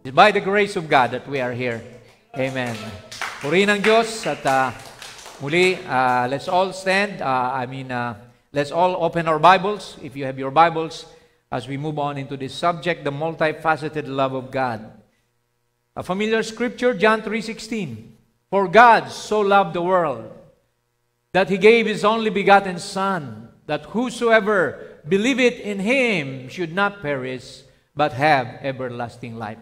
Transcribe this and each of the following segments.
It's by the grace of God that we are here. Amen. Purihin ng Diyos at muli, let's all stand. Let's all open our Bibles, if you have your Bibles, as we move on into this subject, the multifaceted love of God. A familiar scripture, John 3:16. For God so loved the world that He gave His only begotten Son, that whosoever believeth in Him should not perish, but have everlasting life.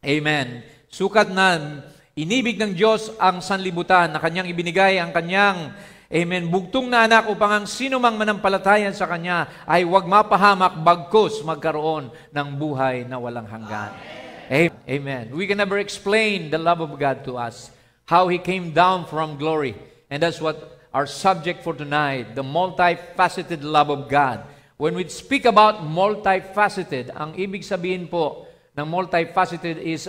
Amen. Sukat na inibig ng Diyos ang sanlibutan na Kanyang ibinigay ang Kanyang, amen, bugtong na anak upang ang sino mang manampalatayan sa Kanya ay huwag mapahamak bagkus magkaroon ng buhay na walang hanggan. Amen. We can never explain the love of God to us, how He came down from glory. And that's what our subject for tonight, the multifaceted love of God. When we speak about multifaceted, ang ibig sabihin po ng multifaceted is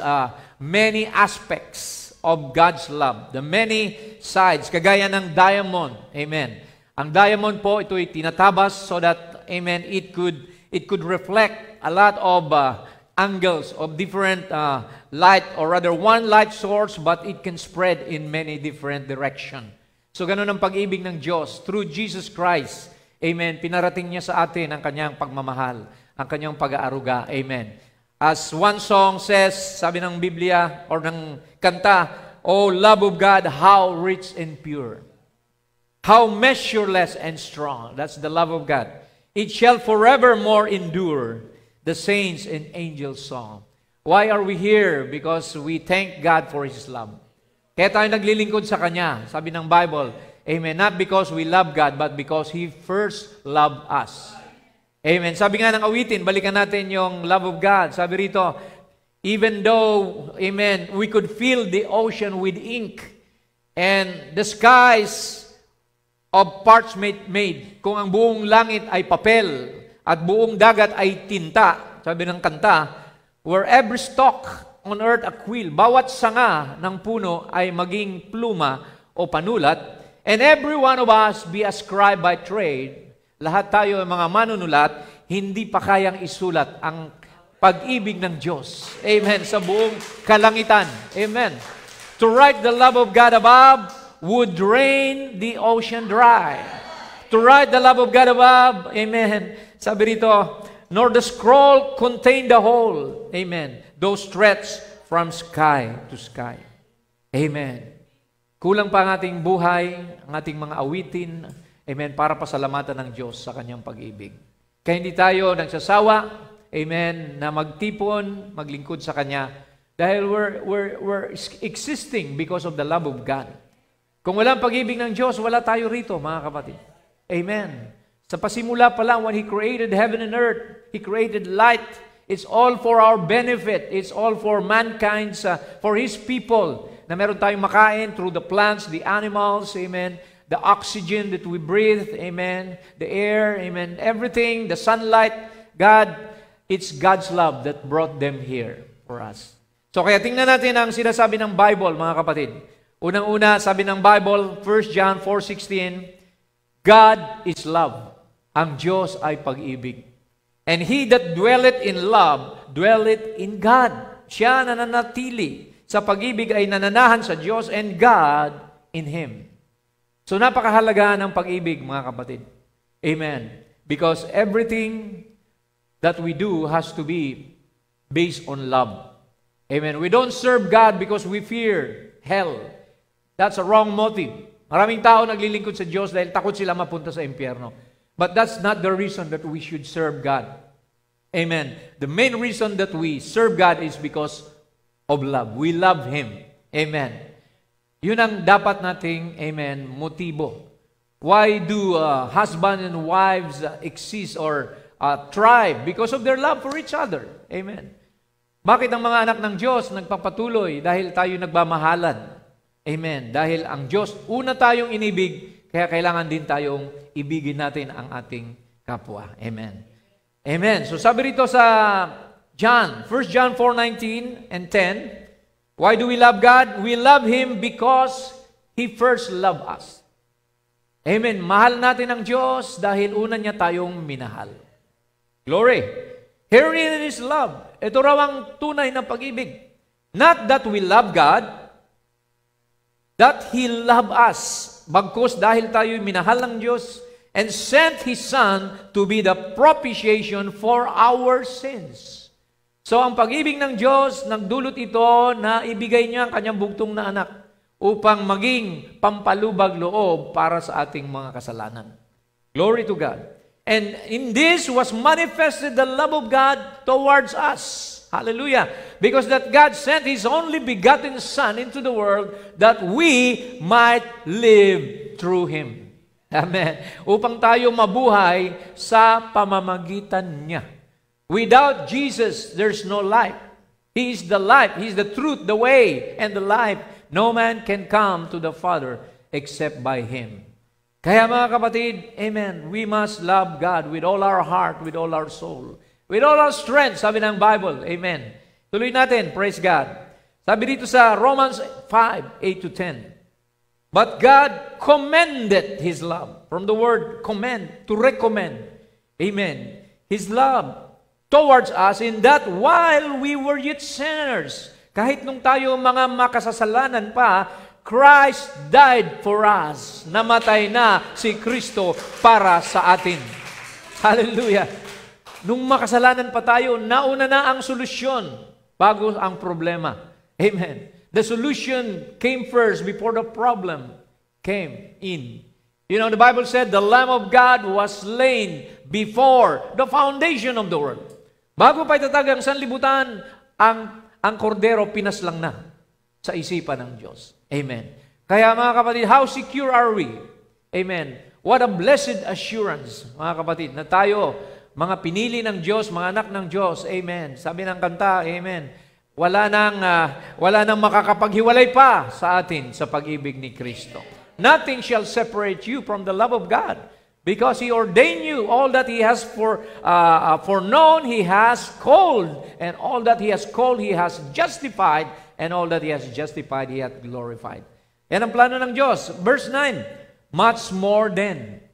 many aspects of God's love. The many sides, kagaya ng diamond. Amen. Ang diamond po, ito ay tinatabas so that, amen, it could reflect a lot of angles of different light, or rather one light source, but it can spread in many different directions. So ganun ang pag-ibig ng Diyos. Through Jesus Christ, amen, pinarating niya sa atin ang Kanyang pagmamahal, ang Kanyang pag-aaruga. Amen. As one song says, sabi ng Biblia or ng kanta, "Oh, love of God, how rich and pure, how measureless and strong." That's the love of God. "It shall forevermore endure," the saints and angels song. Why are we here? Because we thank God for His love. Kaya tayo naglilingkod sa Kanya. Sabi ng Bible, amen, not because we love God, but because He first loved us. Amen. Sabi nga ng awitin, balikan natin yung love of God. Sabi rito, even though, amen, we could fill the ocean with ink and the skies of parchment made. Kung ang buong langit ay papel at buong dagat ay tinta, sabi ng kanta, where every stalk on earth a quill, bawat sanga ng puno ay maging pluma o panulat, and every one of us be ascribed by trade. Lahat tayo mga manunulat, hindi pa kayang isulat ang pag-ibig ng Diyos. Amen. Sa buong kalangitan. Amen. To write the love of God above would drain the ocean dry. To write the love of God above, amen. Sabi rito, nor the scroll contain the whole. Amen. Those stretch from sky to sky. Amen. Kulang pa ang ating buhay, ang ating mga awitin, amen, para pasalamatan ng Diyos sa Kanyang pag-ibig. Kaya hindi tayo nagsasawa, amen, na magtipon, maglingkod sa Kanya, dahil we're existing because of the love of God. Kung walang pag-ibig ng Diyos, wala tayo rito, mga kapatid. Amen. Sa pasimula pa lang, when He created heaven and earth, He created light. It's all for our benefit. It's all for mankind's, for His people, na meron tayong makain through the plants, the animals, amen, the oxygen that we breathe, amen, the air, amen, everything, the sunlight, God, it's God's love that brought them here for us. So kaya tingnan natin ang sinasabi ng Bible, mga kapatid. Unang-una, sabi ng Bible, 1 John 4:16, God is love. Ang Diyos ay pag-ibig. And he that dwelleth in love, dwelleth in God. Siya nananatili sa pag-ibig ay nananahan sa Diyos, and God in Him. So napakahalaga ng pag-ibig, mga kapatid. Amen. Because everything that we do has to be based on love. Amen. We don't serve God because we fear hell. That's a wrong motive. Maraming tao naglilingkod sa Diyos dahil takot sila mapunta sa impyerno. But that's not the reason that we should serve God. Amen. The main reason that we serve God is because of love. We love Him. Amen. Yun ang dapat nating, amen, motibo. Why do husband and wives exist or thrive? Because of their love for each other. Amen. Bakit ang mga anak ng Diyos nagpapatuloy? Dahil tayo nagmamahalan. Amen. Dahil ang Diyos, una tayong inibig, kaya kailangan din tayong ibigin natin ang ating kapwa. Amen. Amen. So sabi rito sa John, 1 John 4:19 and 10, why do we love God? We love Him because He first loved us. Amen. Mahal natin ang Diyos dahil una niya tayong minahal. Glory. Herein is love. Ito raw ang tunay na pag-ibig. Not that we love God, that He loved us. Bagkus dahil tayo'y minahal ng Diyos and sent His Son to be the propitiation for our sins. So ang pag-ibig ng Diyos, nagdulot ito na ibigay niya ang kanyang bugtong na anak upang maging pampalubag loob para sa ating mga kasalanan. Glory to God. And in this was manifested the love of God towards us. Hallelujah. Because that God sent His only begotten Son into the world that we might live through Him. Amen. Upang tayo mabuhay sa pamamagitan niya. Without Jesus, there's no life. He is the life. He is the truth, the way, and the life. No man can come to the Father except by Him. Kaya mga kapatid, amen, we must love God with all our heart, with all our soul, with all our strength, sabi ng Bible. Amen. Tuloy natin, praise God. Sabi dito sa Romans 5:8-10. But God commended His love. From the word commend, to recommend. Amen. His love towards us in that while we were yet sinners, kahit nung tayo mga makasasalanan pa, Christ died for us. Namatay na si Kristo para sa atin. Hallelujah. Nung makasalanan pa tayo, nauna na ang solusyon bago ang problema. Amen. The solution came first before the problem came in. You know, the Bible said, the Lamb of God was slain before the foundation of the world. Bago pa itatag ang sanlibutan, ang kordero pinaslang na sa isipan ng Diyos. Amen. Kaya mga kapatid, how secure are we? Amen. What a blessed assurance, mga kapatid, na tayo, mga pinili ng Diyos, mga anak ng Diyos. Amen. Sabi ng kanta, amen. Wala nang makakapaghiwalay pa sa atin sa pag-ibig ni Kristo. Nothing shall separate you from the love of God, because He ordained you. All that He has foreknown, He has called, and all that He has called, He has justified, and all that He has justified, He hath glorified. Yan ang plano ng Diyos. Verse 9, much more then,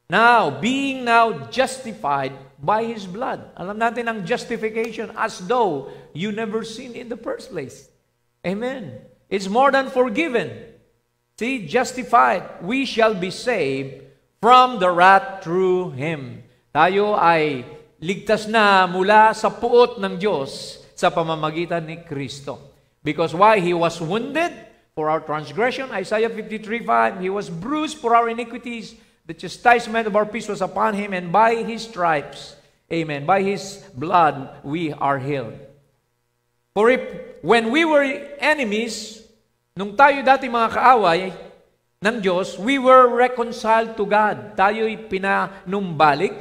now, being now justified by His blood. Alam natin ang justification as though you never sinned in the first place. Amen. It's more than forgiven. See, justified, we shall be saved from the wrath through Him. Tayo ay ligtas na mula sa puot ng Diyos sa pamamagitan ni Kristo. Because why? He was wounded for our transgression. Isaiah 53:5, He was bruised for our iniquities. The chastisement of our peace was upon Him, and by His stripes, amen, by His blood, we are healed. For if, when we were enemies, nung tayo dati mga kaaway ng Diyos, we were reconciled to God. Tayo'y pinanumbalik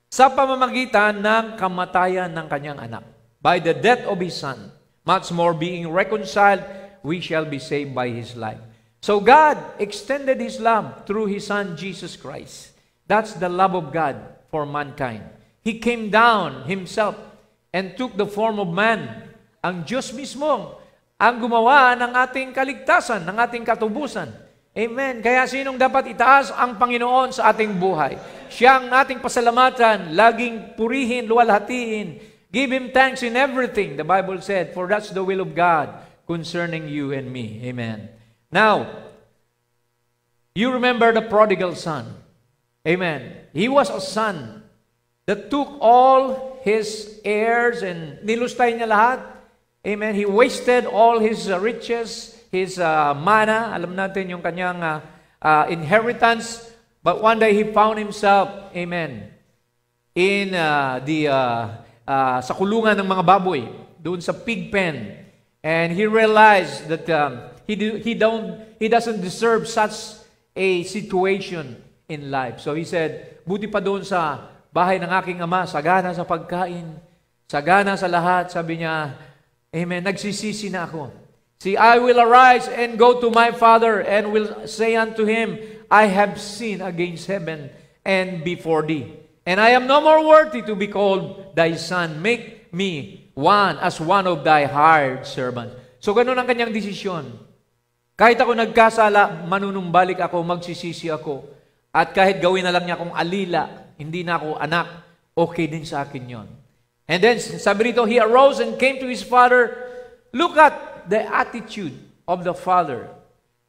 sa pamamagitan ng kamatayan ng Kanyang anak. By the death of His Son, much more being reconciled, we shall be saved by His life. So God extended His love through His Son, Jesus Christ. That's the love of God for mankind. He came down Himself and took the form of man. Ang Diyos mismo ang gumawa ng ating kaligtasan, ng ating katubusan. Amen. Kaya sinong dapat itaas? Ang Panginoon sa ating buhay. Siya ang ating pasalamatan, laging purihin, luwalhatiin. Give Him thanks in everything, the Bible said, for that's the will of God concerning you and me. Amen. Now, you remember the prodigal son. Amen. He was a son that took all his heirs and nilustay niya lahat. Amen. He wasted all his riches, his mana. Alam natin yung kanyang inheritance. But one day he found himself, amen, in sa kulungan ng mga baboy, doon sa pig pen. And he realized that he doesn't deserve such a situation in life. So he said, buti pa doon sa bahay ng aking ama, sagana sa pagkain, sagana sa lahat. Sabi niya, amen, nagsisisi na ako. See, I will arise and go to my father and will say unto him, I have sinned against heaven and before thee. And I am no more worthy to be called thy son. Make me one as one of thy hired servants. So ganun ang kanyang desisyon. Kahit ako nagkasala, manunumbalik ako, magsisisi ako. At kahit gawin na lang niya akong alila, hindi na ako anak, okay din sa akin yon. And then, sabi rito, he arose and came to his father. Look at the attitude of the father.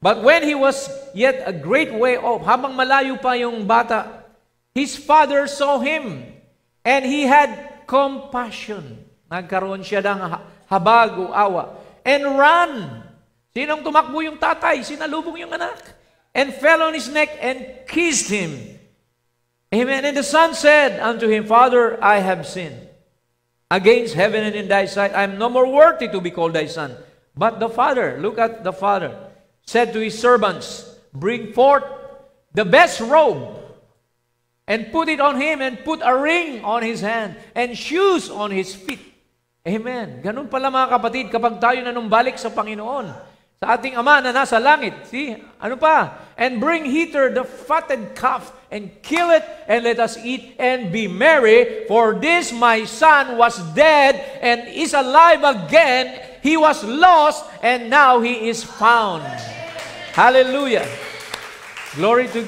But when he was yet a great way off, habang malayo pa yung bata, his father saw him, and he had compassion. Nagkaroon siya ng habag o awa. And ran. Sinong tumakbo yung tatay? Sinalubong yung anak. And fell on his neck and kissed him. Amen. And the son said unto him, Father, I have sinned against heaven and in thy sight. I am no more worthy to be called thy son. But the father, look at the father, said to his servants, bring forth the best robe and put it on him, and put a ring on his hand and shoes on his feet. Amen. Ganun pala mga kapatid, kapag tayo nanumbalik sa Panginoon, sa ating Ama na nasa langit. See? Ano pa? And bring hither the fatted calf, and kill it, and let us eat and be merry. For this my son was dead, and is alive again. He was lost, and now he is found. Hallelujah. Glory to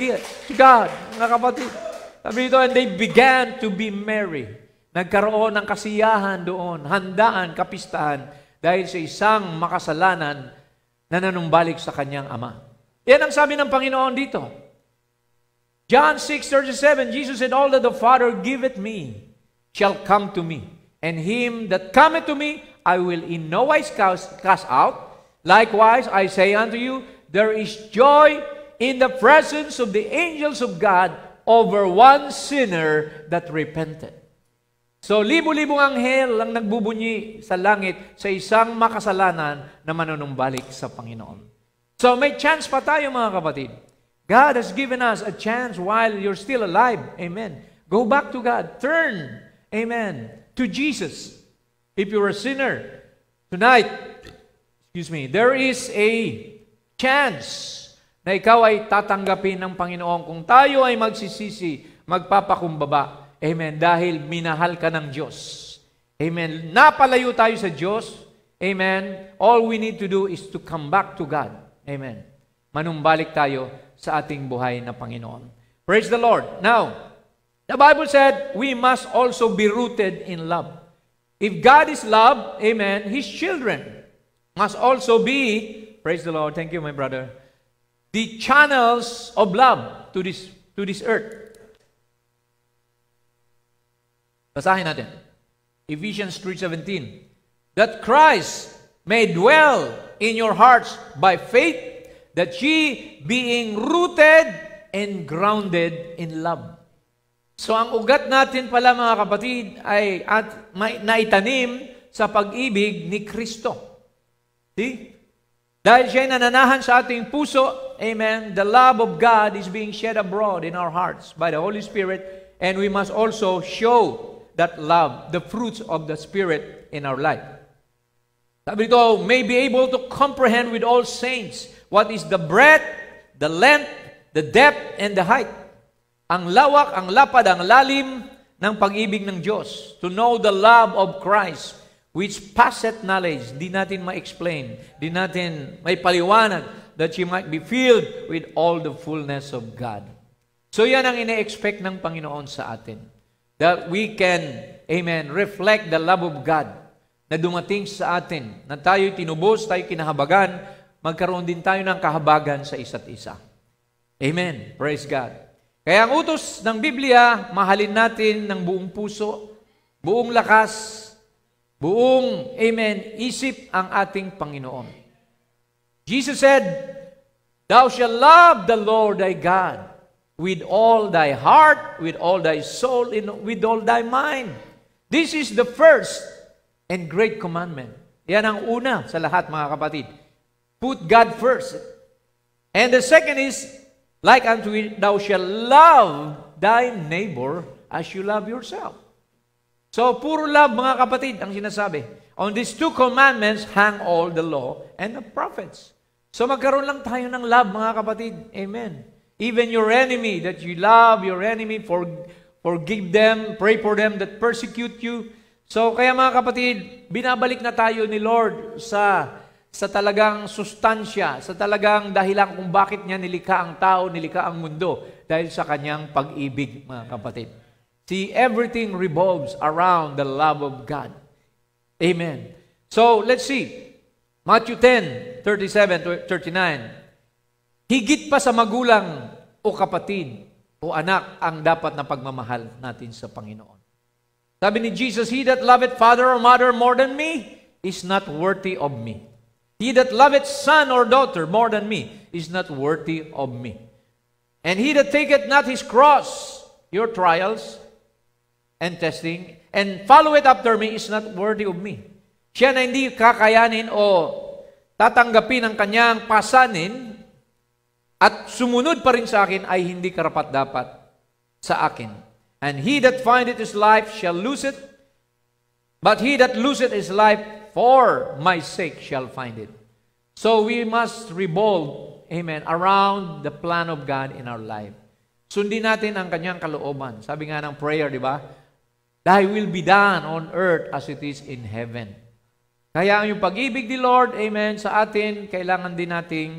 God. Mga kapatid. Sabi dito, and they began to be merry. Nagkaroon ng kasiyahan doon, handaan, kapistahan, dahil sa isang makasalanan na nanumbalik sa kanyang ama. Yan ang sabi ng Panginoon dito. John 6:37, Jesus said, all that the Father giveth me shall come to me, and him that cometh to me I will in no wise cast out. Likewise, I say unto you, there is joy in the presence of the angels of God over one sinner that repented. So, libo-libong anghel ang nagbubunyi sa langit sa isang makasalanan na manunumbalik sa Panginoon. So, may chance pa tayo mga kapatid. God has given us a chance while you're still alive. Amen. Go back to God. Turn. Amen. To Jesus. If you're a sinner, tonight, there is a chance na ikaw ay tatanggapin ng Panginoon kung tayo ay magsisisi, magpapakumbaba. Amen. Dahil minahal ka ng Diyos. Amen. Napalayo tayo sa Diyos. Amen. All we need to do is to come back to God. Amen. Manumbalik tayo sa ating buhay na Panginoon. Praise the Lord. Now, the Bible said, we must also be rooted in love. If God is love, amen, His children must also be, praise the Lord, thank you my brother, the channels of love to this earth. Basahin natin. Ephesians 3:17. That Christ may dwell in your hearts by faith, that ye being rooted and grounded in love. So ang ugat natin pala mga kapatid ay naitanim sa pag-ibig ni Kristo. See? Dahil siya'y nananahan sa ating puso, amen, the love of God is being shed abroad in our hearts by the Holy Spirit, and we must also show that love, the fruits of the Spirit in our life. Sabi dito, may be able to comprehend with all saints what is the breadth, the length, the depth, and the height. Ang lawak, ang lapad, ang lalim ng pag-ibig ng Diyos. To know the love of Christ, which passeth knowledge. Di natin ma-explain. Di natin may paliwanag that you might be filled with all the fullness of God. So yan ang ine-expect ng Panginoon sa atin. That we can, amen, reflect the love of God na dumating sa atin, na tayo'y tinubos, tayo'y kinahabagan, magkaroon din tayo ng kahabagan sa isa't isa. Amen. Praise God. Kaya ang utos ng Biblia, mahalin natin ng buong puso, buong lakas, buong, amen, isip ang ating Panginoon. Jesus said, thou shalt love the Lord thy God with all thy heart, with all thy soul, and with all thy mind. This is the first and great commandment. Yan ang una sa lahat, mga kapatid. Put God first. And the second is, like unto it, thou shalt love thy neighbor as you love yourself. So, puro love, mga kapatid, ang sinasabi. On these two commandments hang all the law and the prophets. So, magkaroon lang tayo ng love, mga kapatid. Amen. Even your enemy, that you love your enemy, forgive them, pray for them that persecute you. So, kaya mga kapatid, binabalik na tayo ni Lord sa talagang sustansya, sa talagang dahilan kung bakit niya nilikha ang tao, nilikha ang mundo, dahil sa kanyang pag-ibig, mga kapatid. See, everything revolves around the love of God. Amen. So, let's see. Matthew 10:37 to 39. Higit pa sa magulang o kapatid o anak ang dapat na pagmamahal natin sa Panginoon. Sabi ni Jesus, He that loveth father or mother more than me is not worthy of me. He that loveth son or daughter more than me is not worthy of me. And he that taketh not his cross, your trials and testing, and followeth after me is not worthy of me. Siya na hindi kakayanin o tatanggapin ang kanyang pasanin at sumunod pa rin sa akin ay hindi karapat-dapat sa akin. And he that findeth his life shall lose it, but he that loseth his life for my sake shall find it. So we must revolve, amen, around the plan of God in our life. Sundin natin ang kanyang kalooban. Sabi nga ng prayer, di ba? Thy will be done on earth as it is in heaven. Kaya yung pag-ibig ni Lord, amen, sa atin, kailangan din nating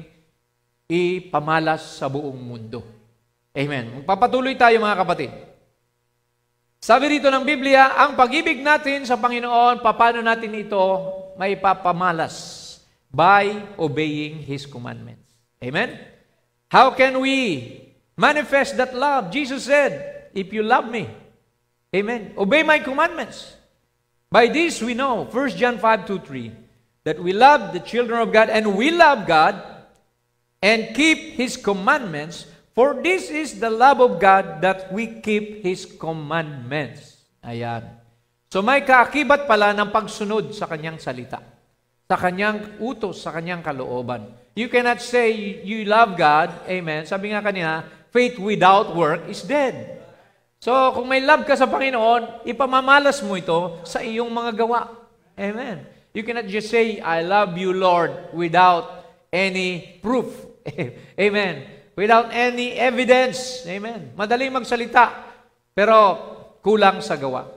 ipamalas sa buong mundo. Amen. Magpapatuloy tayo mga kapatid. Sabi rito ng Biblia, ang pag-ibig natin sa Panginoon, paano natin ito maipapamalas? By obeying His commandments. Amen? How can we manifest that love? Jesus said, if you love me, amen, obey my commandments. By this we know, 1 John 5:2-3, that we love the children of God and we love God and keep His commandments, for this is the love of God that we keep His commandments. Ayan. So may kaakibat pala ng pagsunod sa kanyang salita, sa kanyang utos, sa kanyang kalooban. You cannot say you love God, amen. Sabi nga kanina, faith without work is dead. So, kung may love ka sa Panginoon, ipamamalas mo ito sa iyong mga gawa. Amen. You cannot just say, I love you, Lord, without any proof. Amen. Without any evidence. Amen. Madaling magsalita, pero kulang sa gawa.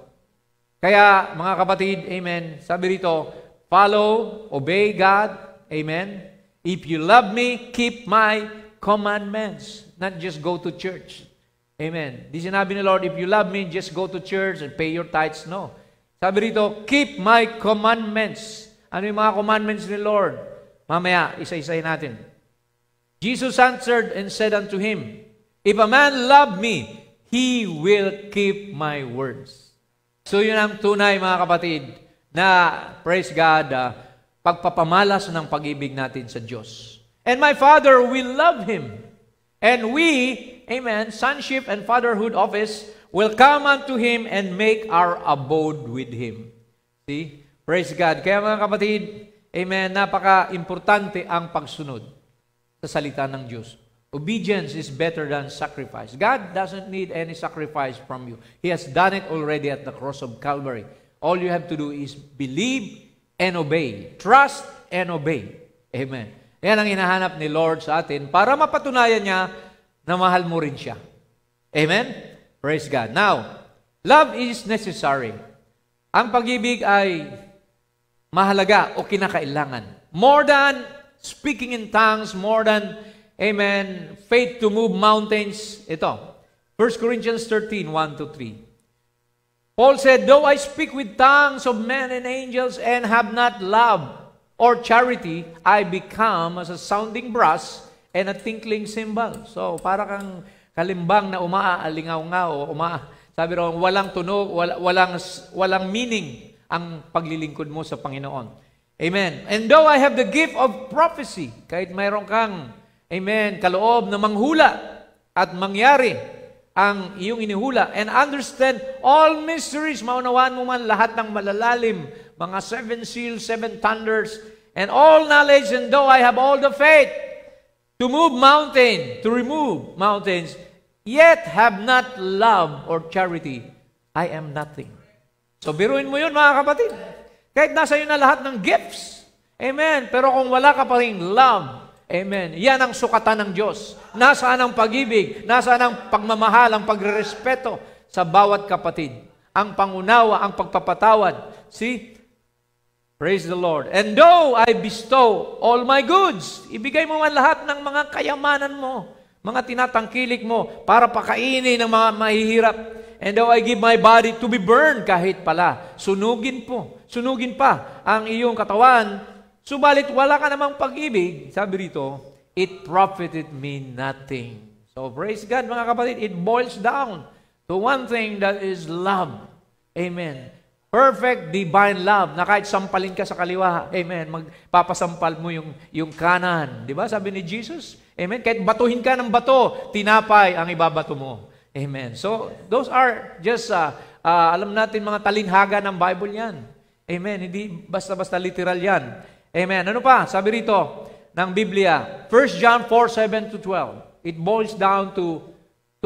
Kaya, mga kapatid, amen, sabi rito, follow, obey God, amen. If you love me, keep my commandments. Not just go to church. Amen. Di sinabi ni Lord, if you love me, just go to church and pay your tithes. No. Sabi rito, keep my commandments. Ano yung mga commandments ni Lord? Mamaya, isa-isahin natin. Jesus answered and said unto him, if a man love me, he will keep my words. So yun ang tunay, mga kapatid, na, praise God, pagpapamalas ng pag-ibig natin sa Diyos. And my Father will love him. And we, amen, sonship and fatherhood office will come unto him and make our abode with him. See? Praise God. Kaya mga kapatid, amen, napaka-importante ang pagsunod sa salita ng Diyos. Obedience is better than sacrifice. God doesn't need any sacrifice from you. He has done it already at the cross of Calvary. All you have to do is believe and obey. Trust and obey. Amen. Yan ang hinahanap ni Lord sa atin para mapatunayan niya na mahal mo rin siya. Amen? Praise God. Now, love is necessary. Ang pag-ibig ay mahalaga o kinakailangan. More than speaking in tongues, more than, amen, faith to move mountains. Ito, 1 Corinthians 13, 1-3. Paul said, though I speak with tongues of men and angels and have not love or charity, I become as a sounding brass and a tinkling cymbal. So, para kang kalimbang na umaalingaw-ngaw, sabi ron, walang tunog, walang meaning ang paglilingkod mo sa Panginoon. Amen. And though I have the gift of prophecy, kahit mayroon kang, amen, kaloob na manghula at mangyari ang iyong inihula, and understand all mysteries, maunawaan mo man lahat ng malalalim, mga 7 seals, 7 thunders, and all knowledge, and though I have all the faith to move mountain, to remove mountains, yet have not love or charity, I am nothing. So, biruin mo yun, mga kapatid. Kahit nasa iyo na lahat ng gifts, amen, pero kung wala ka pa rin love, amen, yan ang sukatan ng Diyos. Nasaan ang pag-ibig, nasaan ang pagmamahal, ang pagrerespeto sa bawat kapatid, ang pangunawa, ang pagpapatawad. See? Praise the Lord. And though I bestow all my goods, ibigay mo man lahat ng mga kayamanan mo, mga tinatangkilik mo para pakainin ng mga mahihirap. And though I give my body to be burned, kahit pala, sunugin pa ang iyong katawan, subalit wala ka namang pag-ibig, sabi rito, it profited me nothing. So praise God mga kapatid, it boils down to one thing, that is love. Amen. Perfect divine love na kahit sampalin ka sa kaliwa, amen, magpapasampal mo yung kanan. Di ba? Sabi ni Jesus, amen, kahit batuhin ka ng bato, tinapay ang ibabato mo. Amen. So, those are just, alam natin mga talinhaga ng Bible yan. Amen. Hindi basta-basta literal yan. Amen. Ano pa? Sabi rito ng Biblia, 1 John 4:7-12. It boils down to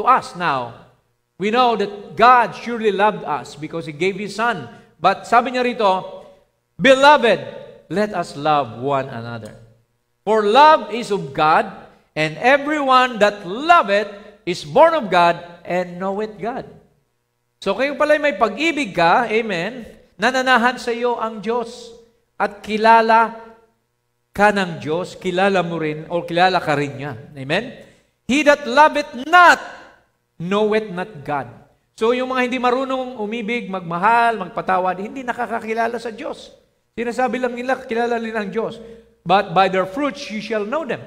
us now. We know that God surely loved us because He gave His Son. But sabi niya rito, Beloved, let us love one another. For love is of God, and everyone that loveth is born of God and knoweth God. So kayo pala may pag-ibig ka, amen, nananahan sa iyo ang Diyos at kilala ka ng Diyos, kilala mo rin o kilala ka rin niya. Amen? He that loveth not knoweth not God. So yung mga hindi marunong umibig, magmahal, magpatawad, hindi nakakakilala sa Diyos. Sinasabi lang nila, kilala nila ang Diyos. But by their fruits you shall know them.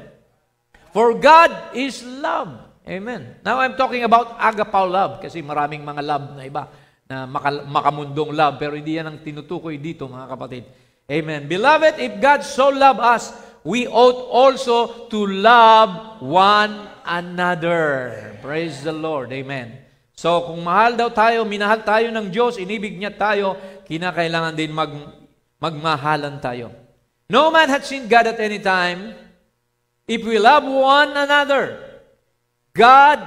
For God is love. Amen. Now I'm talking about agapaw love kasi maraming mga love na iba na makamundong love pero hindi yan ang tinutukoy dito mga kapatid. Amen. Beloved, if God so loved us, we ought also to love one another. Praise the Lord. Amen. So, kung mahal daw tayo, minahal tayo ng Diyos, inibig niya tayo, kinakailangan din magmahalan tayo. No man hath seen God at any time. If we love one another, God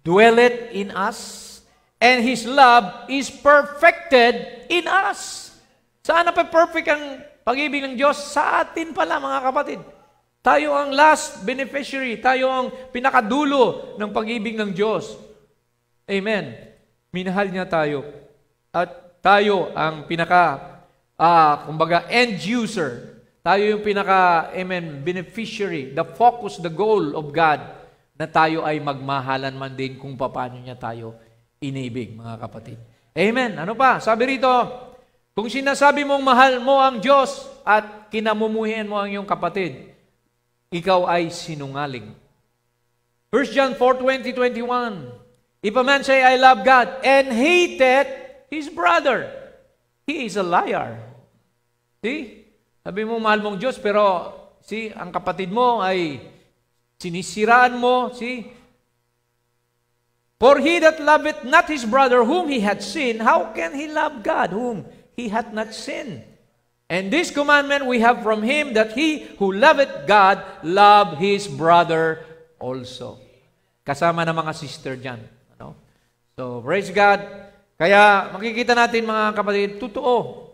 dwelleth in us, and His love is perfected in us. Saan na pa perfect ang pag-ibig ng Diyos? Sa atin pala, mga kapatid. Tayo ang last beneficiary. Tayo ang pinakadulo ng pag-ibig ng Diyos. Amen. Minahal niya tayo. At tayo ang kumbaga, end user. Tayo yung beneficiary. The focus, the goal of God na tayo ay magmahalan man din kung paano niya tayo inibig, mga kapatid. Amen. Ano pa? Sabi rito, kung sinasabi mong mahal mo ang Diyos at kinamumuhian mo ang iyong kapatid, ikaw ay sinungaling. 1 John 4:20-21. If a man say, I love God, and hateth his brother, he is a liar. See? Sabi mo, mahal mong Diyos, pero ang kapatid mo ay sinisiraan mo. See? For he that loveth not his brother whom he hath seen, how can he love God whom he hath not seen? And this commandment we have from him, that he who loveth God, love his brother also. Kasama ng mga sister dyan. Ano? So, praise God. Kaya makikita natin mga kapatid, totoo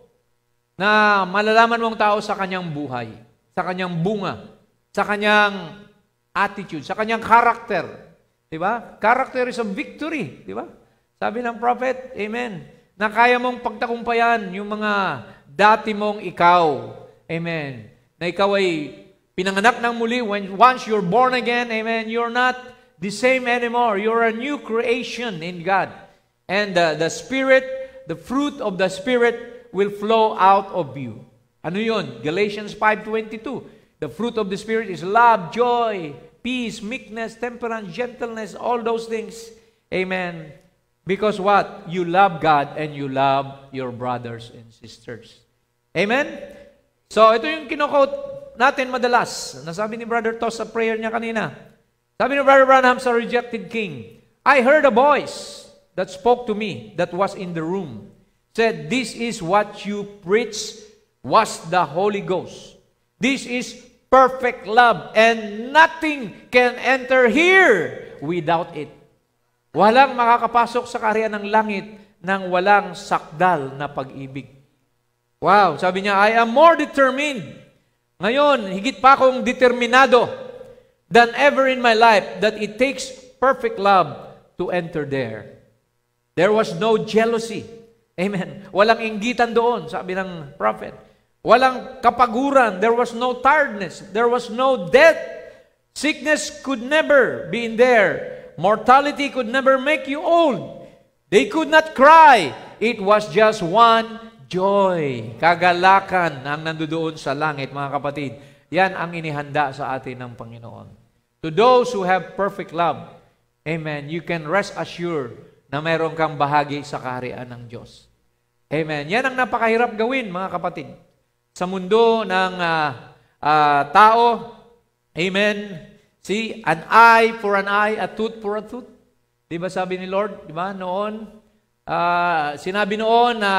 na malalaman mong tao sa kanyang buhay, sa kanyang bunga, sa kanyang attitude, sa kanyang character. Diba? Character is a victory. Diba? Sabi ng prophet, amen, na kaya mong pagtakumpayan yung mga dati mong ikaw. Amen. Na ikaw ay pinanganak ng muli. Once you're born again, amen, you're not the same anymore. You're a new creation in God. And the Spirit, the fruit of the Spirit will flow out of you. Ano yun? Galatians 5:22. The fruit of the Spirit is love, joy, peace, meekness, temperance, gentleness, all those things. Amen. Because what? You love God and you love your brothers and sisters. Amen? So, ito yung kino-quote natin madalas. Nasabi ni Brother Toss sa prayer niya kanina. Sabi ni Brother Branham sa Rejected King, I heard a voice that spoke to me that was in the room. Said, this is what you preach was the Holy Ghost. This is perfect love and nothing can enter here without it. Walang makakapasok sa kaharian ng langit nang walang sakdal na pag-ibig. Wow, sabi niya, I am more determined. Ngayon, higit pa akong determinado than ever in my life that it takes perfect love to enter there. There was no jealousy. Amen. Walang inggitan doon, sabi ng prophet. Walang kapaguran. There was no tiredness. There was no death. Sickness could never be in there. Mortality could never make you old. They could not cry. It was just one joy. Kagalakan ang nandoon sa langit, mga kapatid. Yan ang inihanda sa atin ng Panginoon. To those who have perfect love, amen, you can rest assured na meron kang bahagi sa kaharian ng Diyos. Amen. Yan ang napakahirap gawin, mga kapatid. Sa mundo ng tao, amen, see, an eye for an eye, a tooth for a tooth. Di ba sabi ni Lord, di ba, noon, sinabi noon na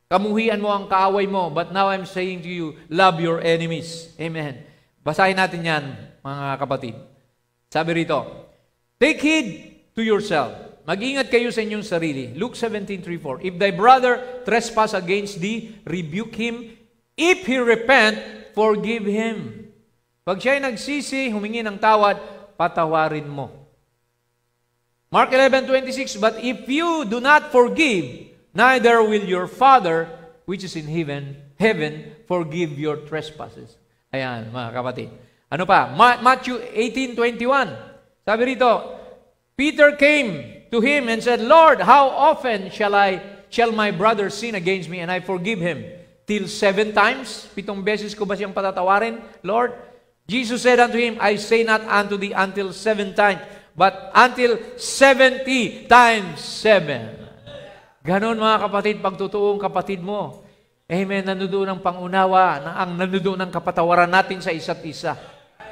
kamuhian mo ang kaaway mo, but now I'm saying to you, love your enemies. Amen. Basahin natin yan, mga kapatid. Sabi rito, take heed to yourself. Mag-ingat kayo sa inyong sarili. Luke 17:3-4. If thy brother trespass against thee, rebuke him. If he repent, forgive him. Pag siya'y nagsisi, humingi ng tawad, patawarin mo. Mark 11:26, but if you do not forgive, neither will your Father, which is in heaven, forgive your trespasses. Ayan, mga kapatid. Ano pa? Matthew 18:21. Sabi rito, Peter came to him and said, Lord, how often shall my brother sin against me and I forgive him? Till 7 times? 7 beses ko ba siyang patatawarin, Lord? Jesus said unto him, I say not unto thee until 7 times, but until 70 times 7. Ganon, mga kapatid, pagtutuong kapatid mo. Amen. Nandoon ang pangunawa, ang nandoon ang kapatawaran natin sa isa't isa.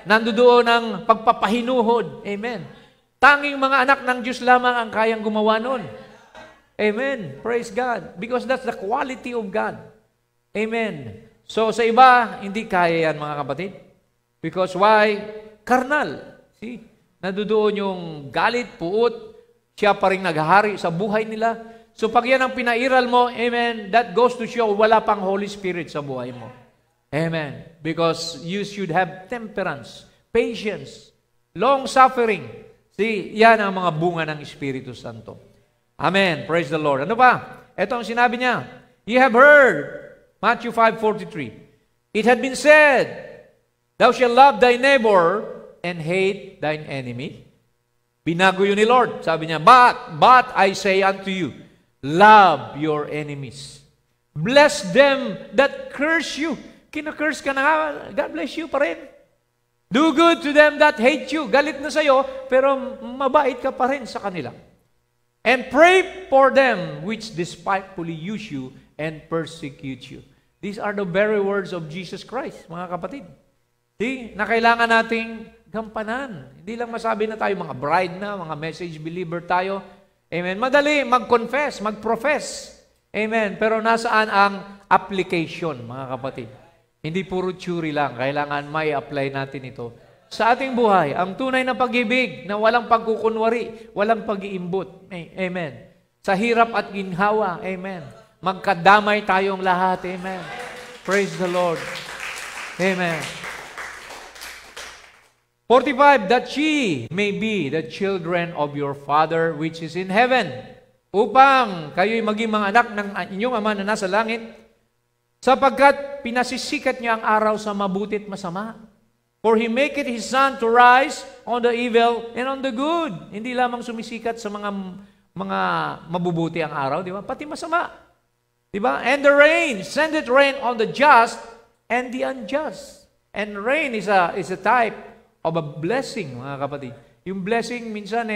Nandoon ang pagpapahinuhod. Amen. Tanging mga anak ng Diyos lamang ang kayang gumawa nun. Amen. Praise God. Because that's the quality of God. Amen. So sa iba, hindi kaya yan, mga kapatid. Because why? Karnal. See? Nandoon yung galit, puot, siya pa rin naghahari sa buhay nila. So pag yan ang pinairal mo, amen, that goes to show wala pang Holy Spirit sa buhay mo. Amen. Because you should have temperance, patience, long-suffering. See, yan ang mga bunga ng Espiritu Santo. Amen. Praise the Lord. Ano ba? Ito ang sinabi niya. You have heard, Matthew 5:43. It had been said, thou shalt love thy neighbor and hate thine enemy. Binago yun ni Lord. Sabi niya, but I say unto you, love your enemies. Bless them that curse you. Kina-curse ka na, God bless you pa rin. Do good to them that hate you. Galit na sa'yo, pero mabait ka pa rin sa kanila. And pray for them which despitefully use you and persecute you. These are the very words of Jesus Christ, mga kapatid. See, na kailangan nating gampanan. Hindi lang masabi na tayo mga bride na, mga message believer tayo. Amen. Madali, mag-confess, mag-profess. Amen. Pero nasaan ang application, mga kapatid? Hindi puro theory lang. Kailangan may apply natin ito sa ating buhay. Ang tunay na pag-ibig na walang pagkukunwari, walang pag-iimbot. Amen. Sa hirap at ginhawa. Amen. Magkadamay tayong lahat. Amen. Praise the Lord. Amen. 45, that ye may be the children of your Father which is in heaven, upang kayo'y maging mga anak ng inyong Ama na nasa langit, sapagkat pinasisikat niya ang araw sa mabuti at masama. For He maketh His sun to rise on the evil and on the good. Hindi lamang sumisikat sa mga mabubuti ang araw, di ba? Pati masama. Di ba? And the rain, sendeth rain on the just and the unjust. And rain is a type of a blessing, mga kapatid. Yung blessing, minsan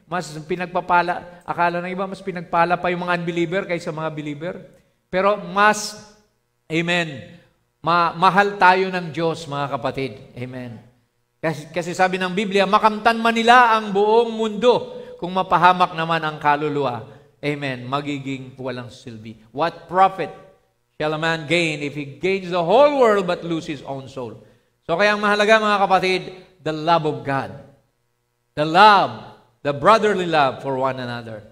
mas pinagpapala. Akala ng iba, mas pinagpala pa yung mga unbeliever kaysa mga believer. Pero mas, amen, mahal tayo ng Diyos, mga kapatid. Amen. Kasi sabi ng Biblia, makamtan man nila ang buong mundo kung mapahamak naman ang kaluluwa. Amen. Magiging walang silbi. What profit shall a man gain if he gains the whole world but lose his own soul? So kaya ang mahalaga, mga kapatid, the love of God. The love, the brotherly love for one another.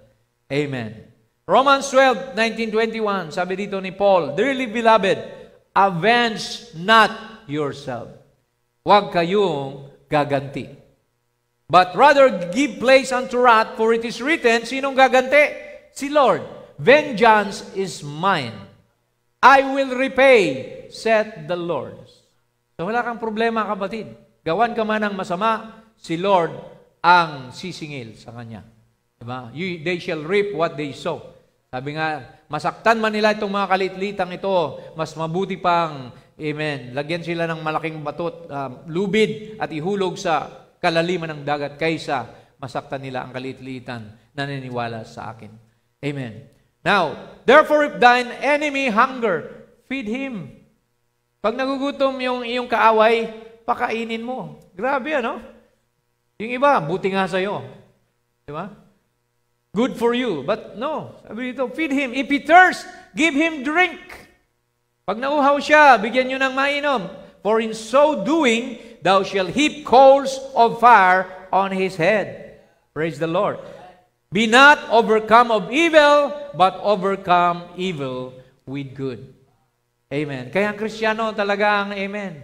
Amen. Romans 12:19-21, sabi dito ni Paul, dearly beloved, avenge not yourself. Huwag kayong gaganti. But rather give place unto wrath, for it is written, sinong gaganti? Si Lord. Vengeance is mine. I will repay, saith the Lord. So wala kang problema, kapatid. gawan ka man ng masama, si Lord ang sisingil sa kanya. Diba? They shall reap what they sow. Sabi nga, masaktan man nila itong mga kalitlitang ito, mas mabuti pang, amen, lagyan sila ng malaking batot, lubid at ihulog sa kalaliman ng dagat kaysa masaktan nila ang kalitlitan na naniniwala sa akin. Amen. Now, therefore if thine enemy hunger, feed him. Pag nagugutom yung iyong kaaway, pakainin mo. Grabe, ano? Yung iba, buti nga sa'yo. Di ba? Good for you. But no, sabi dito, feed him. If he thirst, give him drink. Pag nauhaw siya, bigyan nyo ng mainom. For in so doing, thou shalt heap coals of fire on his head. Praise the Lord. Be not overcome of evil, but overcome evil with good. Amen. Kaya ang Kristiyano talagang, amen.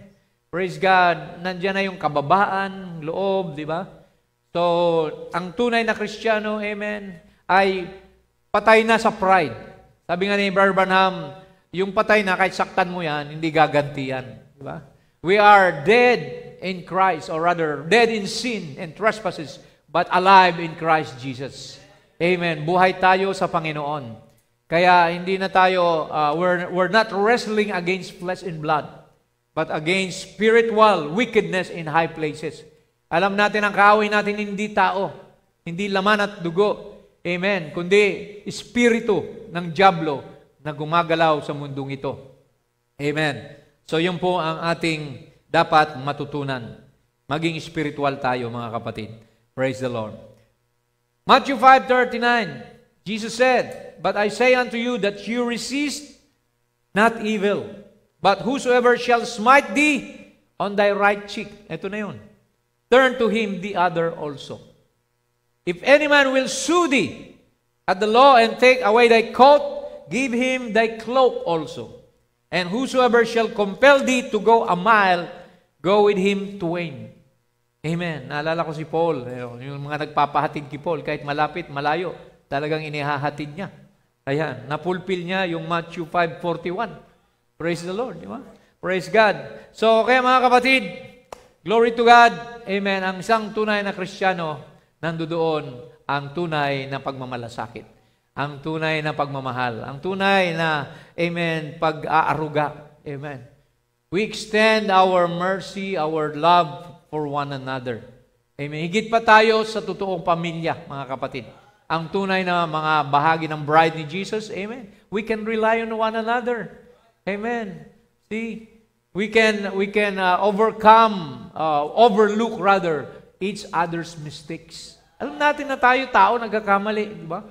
Praise God. Nandiyan na yung kababaan, loob, di ba? So, ang tunay na Kristiyano, amen, ay patay na sa pride. Sabi nga ni Brother Branham, yung patay na, kahit saktan mo yan, hindi gaganti yan. Di ba? We are dead in Christ, or rather, dead in sin and trespasses, but alive in Christ Jesus. Amen. Buhay tayo sa Panginoon. Kaya hindi na tayo, we're not wrestling against flesh and blood, but against spiritual wickedness in high places. Alam natin ang kaaway natin hindi tao, hindi laman at dugo, amen, kundi espiritu ng dyablo na gumagalaw sa mundong ito. Amen. So yun po ang ating dapat matutunan. Maging spiritual tayo, mga kapatid. Praise the Lord. Matthew 5:39, Jesus said, But I say unto you that you resist not evil, but whosoever shall smite thee on thy right cheek, eto na yun, turn to him the other also. If any man will sue thee at the law and take away thy coat, give him thy cloak also. And whosoever shall compel thee to go a mile, go with him twain. Amen. Naalala ko si Paul, yung mga nagpapahatid kay Paul, kahit malapit, malayo, talagang inihahatid niya. Ayan, napulpil niya yung Matthew 5:41. Praise the Lord, di ba? Praise God. So, kaya mga kapatid, glory to God. Amen. Ang isang tunay na Kristiyano, nandoon ang tunay na pagmamalasakit. Ang tunay na pagmamahal. Ang tunay na, amen, pag-aaruga. Amen. We extend our mercy, our love for one another. Amen. Higit pa tayo sa totoong pamilya, mga kapatid. Ang tunay na mga bahagi ng bride ni Jesus, amen. We can rely on one another. Amen. See, we can overlook rather each other's mistakes. Alam natin na tayo tao nagkakamali, di ba?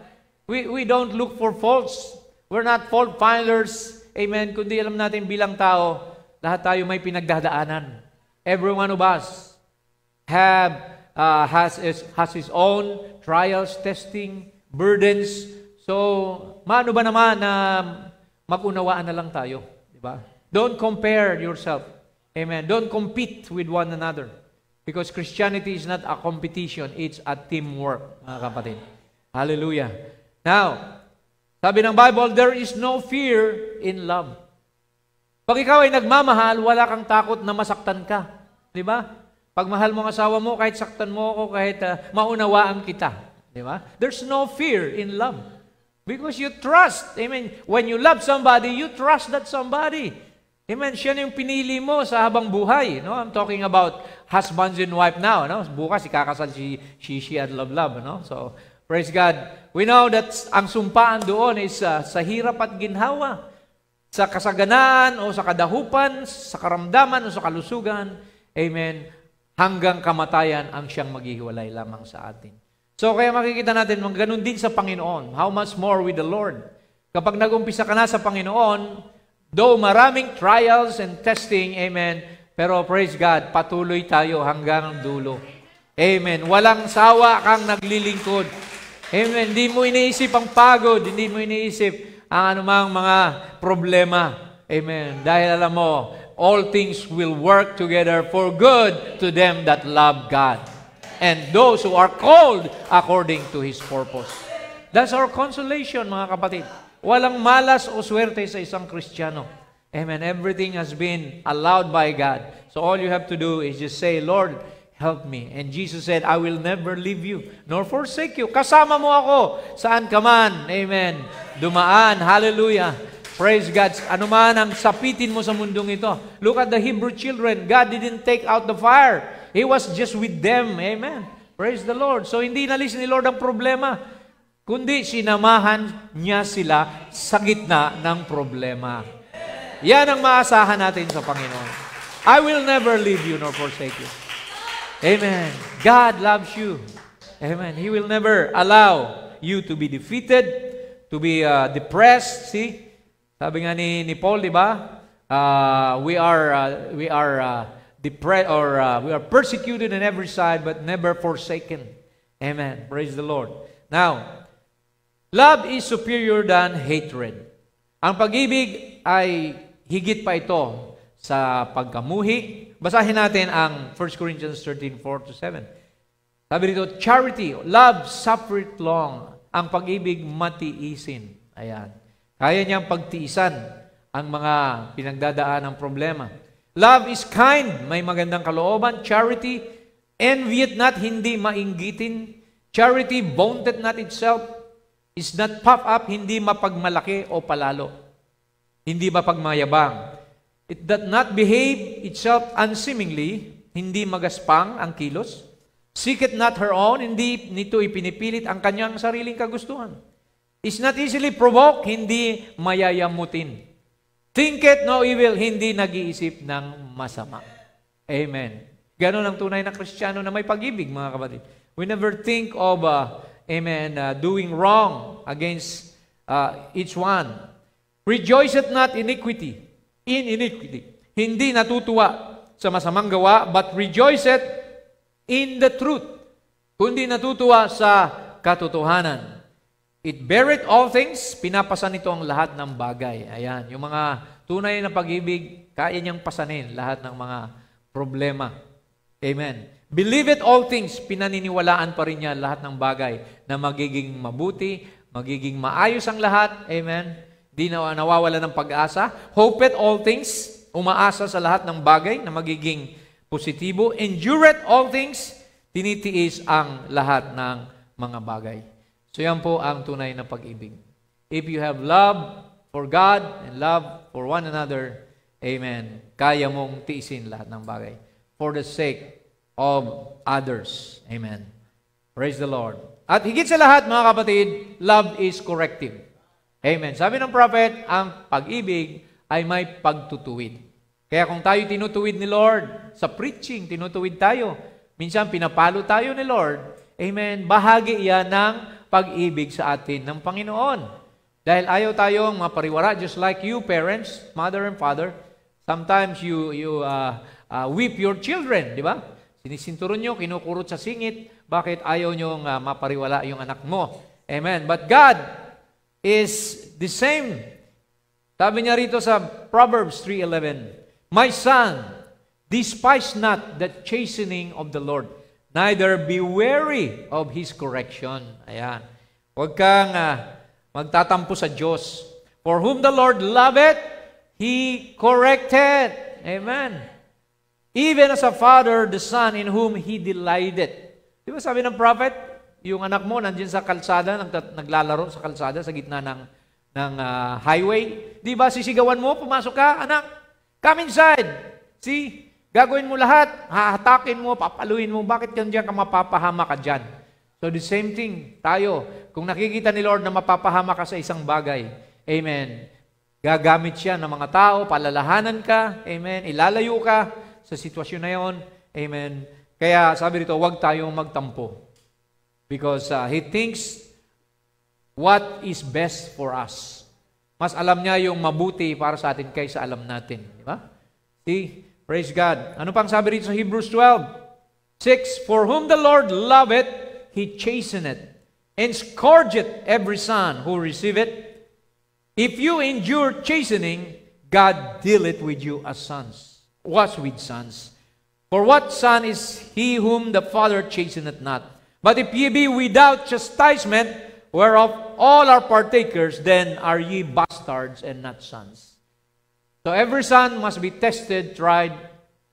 We don't look for faults. We're not fault finders. Amen. Kundi alam natin bilang tao, lahat tayo may pinagdadaanan. Every one of us has his own trials, testing, burdens. So, maano ba naman na mag-unawaan na lang tayo? Diba? Don't compare yourself. Amen. Don't compete with one another. Because Christianity is not a competition, it's a teamwork, mga kapatid. Hallelujah. Now, sabi ng Bible, there is no fear in love. Pag ikaw ay nagmamahal, wala kang takot na masaktan ka. Diba? Pag mahal mo ang asawa mo, kahit saktan mo ako, kahit maunawaan kita. Di ba? There's no fear in love. Because you trust. Amen. When you love somebody, you trust that somebody. Amen. Siya na yung pinili mo sa habang buhay. No? I'm talking about husbands and wife now. No? Bukas, ikakasal si at love. No? So, praise God. We know that ang sumpaan doon is sa hirap at ginhawa. Sa kasaganaan o sa kadahupan, sa karamdaman o sa kalusugan. Amen. Hanggang kamatayan ang siyang maghihiwalay lamang sa atin. So, kaya makikita natin, ganun din sa Panginoon. How much more with the Lord? Kapag nag-umpisa ka na sa Panginoon, though maraming trials and testing, amen, pero praise God, patuloy tayo hanggang dulo. Amen. Walang sawa kang naglilingkod. Amen. Hindi mo iniisip ang pagod, hindi mo iniisip ang anumang mga problema. Amen. Dahil alam mo, all things will work together for good to them that love God and those who are called according to His purpose. That's our consolation, mga kapatid. Walang malas o swerte sa isang Kristiyano. Amen. Everything has been allowed by God. So all you have to do is just say, Lord, help me. And Jesus said, I will never leave you nor forsake you. Kasama mo ako saan ka man. Amen. Dumaan. Hallelujah. Praise God. Ano man ang sapitin mo sa mundong ito. Look at the Hebrew children. God didn't take out the fire. He was just with them. Amen. Praise the Lord. So hindi nalis ni Lord ang problema, kundi sinamahan niya sila sa gitna ng problema. Yan ang maasahan natin sa Panginoon. I will never leave you nor forsake you. Amen. God loves you. Amen. He will never allow you to be defeated, to be depressed. See? Sabi nga ni Paul, di ba? We are depressed, or we are persecuted on every side but never forsaken. Amen. Praise the Lord. Now, love is superior than hatred. Ang pag-ibig ay higit pa ito sa pagkamuhi. Basahin natin ang 1 Corinthians 13:4-7. Sabi dito, charity, love suffereth long. Ang pag-ibig matiisin. Ayan. Kaya niyang pagtiisan ang mga pinagdadaan ng problema. Love is kind, may magandang kalooban. Charity, envieth not, hindi mainggitin. Charity, vaunteth not itself, is not puffed up, hindi mapagmalaki o palalo. Hindi mapagmayabang. It doth not behave itself unseemingly, hindi magaspang ang kilos. Seeketh not her own, hindi nito ipinipilit ang kanyang sariling kagustuhan. Is not easily provoked, hindi mayayamutin. Thinketh no evil, hindi nag-iisip ng masama. Amen. Ganon ang tunay na Kristiyano na may pag-ibig, mga kapatid. We never think of, doing wrong against each one. Rejoiceth not in iniquity. Hindi natutuwa sa masamang gawa, but rejoiceth in the truth. Kundi natutuwa sa katotohanan. It beareth all things, pinapasan ito ang lahat ng bagay. Ayan, yung mga tunay na pag-ibig, kaya niyang pasanin lahat ng mga problema. Amen. Believeth all things, pinaniniwalaan pa rin niya lahat ng bagay na magiging mabuti, magiging maayos ang lahat. Amen. Di na nawawala ng pag-asa. Hopeth all things, umaasa sa lahat ng bagay na magiging positibo. Endureth all things, tinitiis ang lahat ng mga bagay. So yan po ang tunay na pag-ibig. If you have love for God and love for one another, amen, kaya mong tiisin lahat ng bagay for the sake of others. Amen. Praise the Lord. At higit sa lahat, mga kapatid, love is corrective. Amen. Sabi ng prophet, ang pag-ibig ay may pagtutuwid. Kaya kung tayo tinutuwid ni Lord, sa preaching, tinutuwid tayo. Minsan, pinapalo tayo ni Lord. Amen. Bahagi yan ng pag-ibig sa atin ng Panginoon. Dahil ayaw tayong mapariwara, just like you, parents, mother and father, sometimes you whip your children, di ba? Sinisinturon nyo, kinukurot sa singit, bakit ayaw nyo mapariwala yung anak mo? Amen. But God is the same. Sabi niya rito sa Proverbs 3:11, my son, despise not the chastening of the Lord, neither be weary of His correction. Ayan. Huwag kang magtatampo sa Diyos. For whom the Lord loveth, He corrected. Amen. Even as a father, the son in whom He delighted. Di ba sabi ng prophet, yung anak mo nandiyan sa kalsada, naglalaro sa kalsada sa gitna ng highway. Di ba sisigawan mo, pumasok ka, anak, come inside. See? Gagawin mo lahat, hahatakin mo, papaluin mo, bakit kandiyan ka mapapahama ka dyan? So the same thing, tayo, kung nakikita ni Lord na mapapahama ka sa isang bagay, amen, gagamit siya ng mga tao, palalahanan ka, amen, ilalayo ka sa sitwasyon na yon, amen. Kaya sabi rito, huwag tayong magtampo. Because He thinks what is best for us. Mas alam niya yung mabuti para sa atin kaysa alam natin. Di ba? See? Praise God. Ano pang sabi rito sa Hebrews 12:6? For whom the Lord loveth, He chasteneth, and scourgeth every son who receiveth. If you endure chastening, God dealeth with you as sons, was with sons. For what son is he whom the Father chasteneth not? But if ye be without chastisement, whereof all are partakers, then are ye bastards and not sons. So every son must be tested, tried.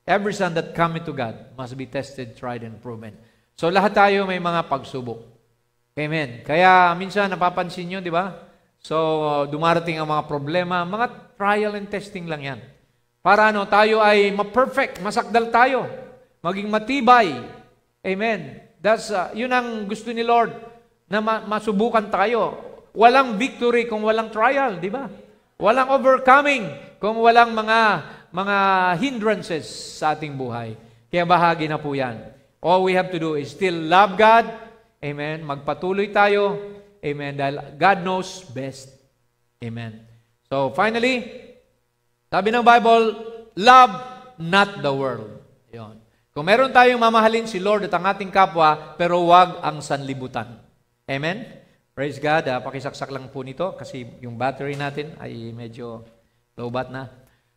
Every son that cometh to God must be tested, tried, and proven. So lahat tayo may mga pagsubok. Amen. Kaya minsan napapansin nyo, di ba? So dumarating ang mga problema, mga trial and testing lang yan. Para tayo ay ma-perfect, masakdal tayo, maging matibay. Amen. Yun ang gusto ni Lord, na masubukan tayo. Walang victory kung walang trial, di ba? Walang overcoming kung walang mga hindrances sa ating buhay. Kaya bahagi na po yan. All we have to do is still love God. Amen. Magpatuloy tayo. Amen. Dahil God knows best. Amen. So finally, sabi ng Bible, love not the world. Yun. Kung meron tayong mamahalin si Lord at ang ating kapwa, pero wag ang sanlibutan. Amen? Praise God. Pakisaksak lang po nito kasi yung battery natin ay medyo low bat na.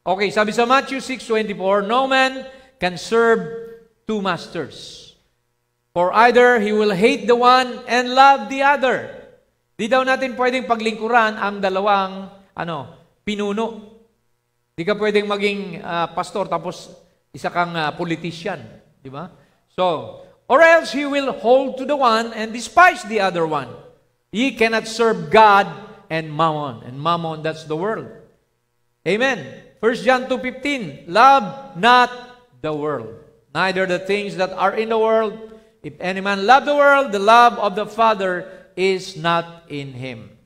Okay, sabi sa Matthew 6:24, no man can serve two masters. For either he will hate the one and love the other. Di daw natin pwedeng paglingkuran ang dalawang pinuno. Di ka pwedeng maging pastor tapos isa kang politician, di ba? So, or else he will hold to the one and despise the other one. Ye cannot serve God and mammon. And mammon, that's the world. Amen. 1 John 2:15, love not the world, neither the things that are in the world. If any man love the world, the love of the Father is not in him.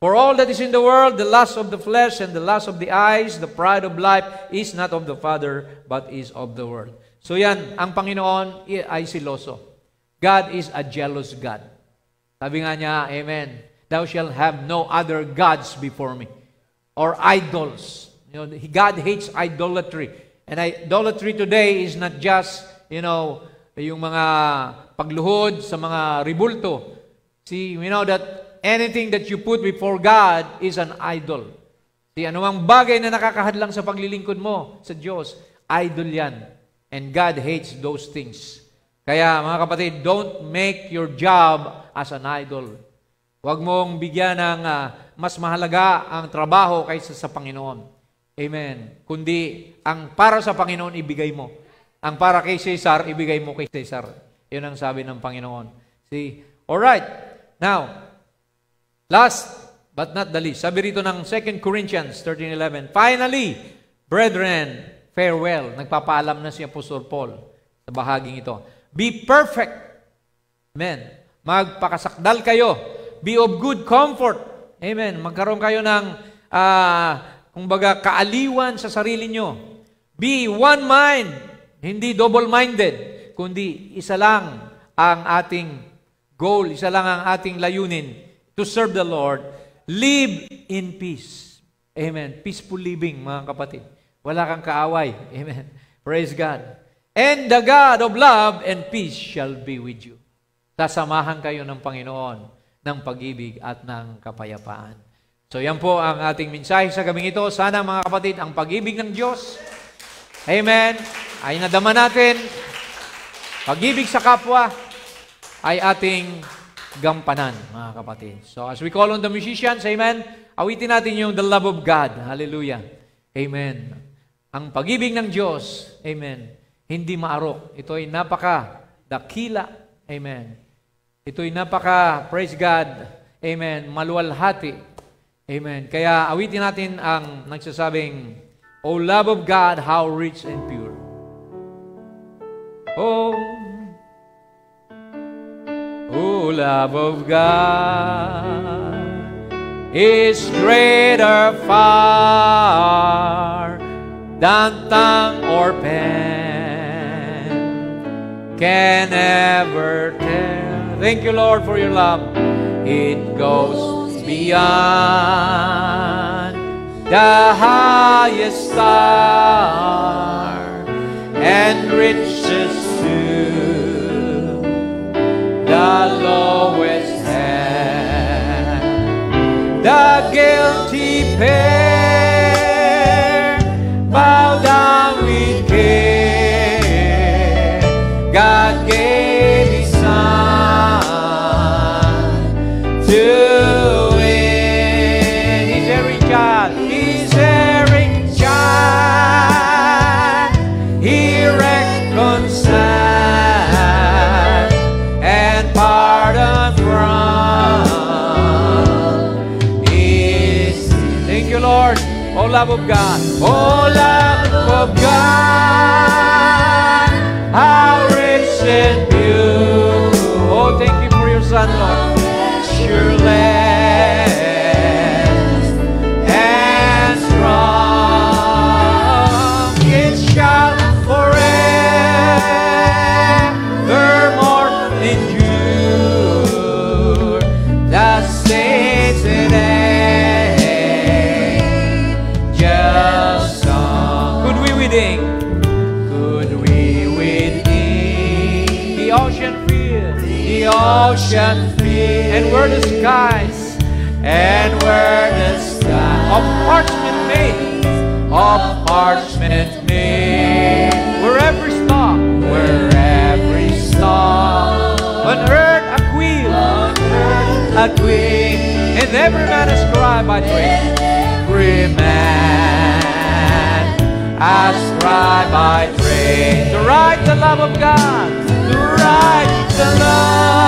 For all that is in the world, the lust of the flesh and the lust of the eyes, the pride of life, is not of the Father, but is of the world. So yan, ang Panginoon ay siloso. God is a jealous God. Sabi nga niya, amen, thou shalt have no other gods before me. Or idols. God hates idolatry. And idolatry today is not just, yung mga pagluhod sa mga ribulto. See, we know that anything that you put before God is an idol. See, anumang bagay na nakakahadlang sa paglilingkod mo sa Diyos, idol yan. And God hates those things. Kaya mga kapatid, don't make your job as an idol. Huwag mong bigyan ng mas mahalaga ang trabaho kaysa sa Panginoon. Amen. Kundi, ang para sa Panginoon, ibigay mo. Ang para kay Cesar, ibigay mo kay Cesar. Yun ang sabi ng Panginoon. See? Alright. Now, last but not the least, sabi rito ng 2 Corinthians 13:11, finally, brethren, farewell. Nagpapaalam na si Apostol Paul sa bahaging ito. Be perfect. Amen. Magpakasakdal kayo. Be of good comfort. Amen. Magkaroon kayo ng, kumbaga, kaaliwan sa sarili nyo. Be one mind. Hindi double-minded. Kundi isa lang ang ating goal. Isa lang ang ating layunin. To serve the Lord, live in peace. Amen. Peaceful living, mga kapatid. Wala kang kaaway. Amen. Praise God. And the God of love and peace shall be with you. Sasamahan kayo ng Panginoon ng pag-ibig at ng kapayapaan. So yan po ang ating mensahe sa gabing ito. Sana mga kapatid, ang pag-ibig ng Diyos, amen, ay nadama natin. Pag-ibig sa kapwa ay ating gampanan, mga kapatid. So as we call on the musicians, amen, awitin natin yung the love of God. Hallelujah. Amen. Ang pag-ibig ng Diyos, amen, hindi maarok. Ito ay napaka-dakila. Amen. Ito ay praise God, amen, maluwalhati. Amen. Kaya awitin natin ang nagsasabing, O love of God, how rich and pure. Oh, love of God is greater far than tongue or pen can ever tell. Thank you, Lord, for your love. It goes beyond the highest star and reaches to the lowest hand. The guilty pair bow down with care. God gave His Son to win. He's every child. He's every love of God. Oh, love of God, how rich and pure. Oh, thank you for your Son, Lord. Surely and strong, it shall forevermore endure. The saints in angels song. Could we within? Could we within the ocean feel? The ocean feel, and where the skies, and where the sky of parchment made, of parchment made, where every stalk on earth a queen, and every man ascribed by trade, every man ascribed by trade, to write the love of God, to write the love